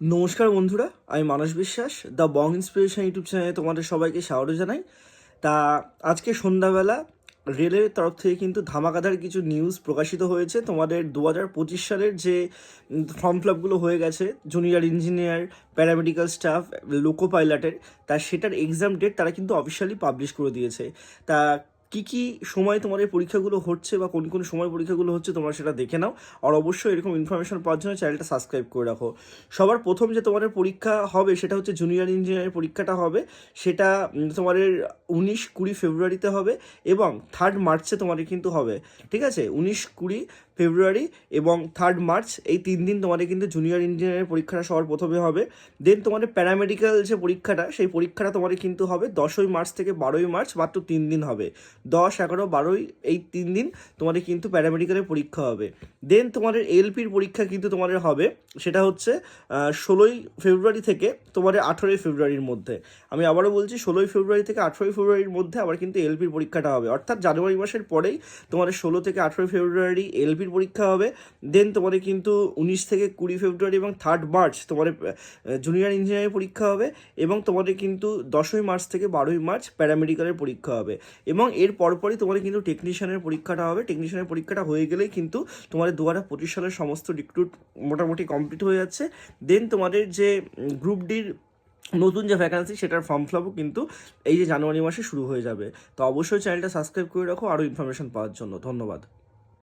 নমস্কার বন্ধুরা, আমি মানস বিশ্বাস দ্য বং ইন্সপিরেশন ইউটিউব চ্যানেলে তোমাদের সবাইকে স্বাগত জানাই। তা আজকে সন্ধ্যাবেলা রেলের তরফ থেকে কিন্তু ধামাকাদার কিছু নিউজ প্রকাশিত হয়েছে। তোমাদের 2025 সালের যে ফর্ম ফিল আপগুলো হয়ে গেছে জুনিয়র ইঞ্জিনিয়ার, প্যারামেডিক্যাল স্টাফ, লোকো পাইলটের, তা সেটার এক্সাম ডেট তারা কিন্তু অফিসিয়ালি পাবলিশ করে দিয়েছে। তা কী কী সময় তোমাদের পরীক্ষাগুলো হচ্ছে বা কোন কোন সময় পরীক্ষাগুলো হচ্ছে তোমরা সেটা দেখে নাও। আর অবশ্যই এরকম ইনফরমেশন পাওয়ার জন্য চ্যানেলটা সাবস্ক্রাইব করে রাখো। সবার প্রথম যে তোমাদের পরীক্ষা হবে সেটা হচ্ছে জুনিয়র ইঞ্জিনিয়ারের পরীক্ষাটা হবে। সেটা তোমাদের 19-20 ফেব্রুয়ারিতে হবে এবং 3 মার্চে তোমাদের কিন্তু হবে। ঠিক আছে, 19-20 ফেব্রুয়ারি এবং 3 মার্চ এই 3 দিন তোমাদের কিন্তু জুনিয়র ইঞ্জিনিয়ারের পরীক্ষাটা সবার প্রথমে হবে। দেন তোমাদের প্যারামেডিক্যাল যে পরীক্ষাটা সেই পরীক্ষাটা তোমাদের কিন্তু হবে 10ই মার্চ থেকে 12ই মার্চ, মাত্র 3 দিন হবে। 10, 11, 12 এই 3 দিন তোমাদের কিন্তু প্যারামেডিক্যালের পরীক্ষা হবে। দেন তোমাদের এলপির পরীক্ষা কিন্তু তোমাদের হবে, সেটা হচ্ছে 16ই ফেব্রুয়ারি থেকে তোমাদের 18ই ফেব্রুয়ারির মধ্যে। আমি আবারও বলছি, 16ই ফেব্রুয়ারি থেকে 18ই ফেব্রুয়ারির মধ্যে আবার কিন্তু এলপির পরীক্ষাটা হবে, অর্থাৎ জানুয়ারি মাসের পরেই তোমাদের 16 থেকে 18ই ফেব্রুয়ারি এলপির পরীক্ষা হবে। দেন তোমাদের কিন্তু 19 থেকে 20 ফেব্রুয়ারি এবং 3 মার্চ তোমাদের জুনিয়র ইঞ্জিনিয়ারিং পরীক্ষা হবে এবং তোমাদের কিন্তু 10ই মার্চ থেকে 12ই মার্চ প্যারামেডিক্যালের পরীক্ষা হবে এবং এর পরপরই তোমাদের কিন্তু টেকনিশিয়ানের পরীক্ষাটা হবে। টেকনিশিয়ানের পরীক্ষাটা হয়ে গেলেই কিন্তু তোমাদের 2025 সালের সমস্ত রিক্রুট মোটামুটি কমপ্লিট হয়ে যাচ্ছে। দেন তোমাদের যে গ্রুপ ডির নতুন যে ভ্যাকান্সি সেটার ফর্ম ফিল আপও কিন্তু এই যে জানুয়ারি মাসে শুরু হয়ে যাবে। তো অবশ্যই চ্যানেলটা সাবস্ক্রাইব করে রাখো আরও ইনফরমেশন পাওয়ার জন্য। ধন্যবাদ।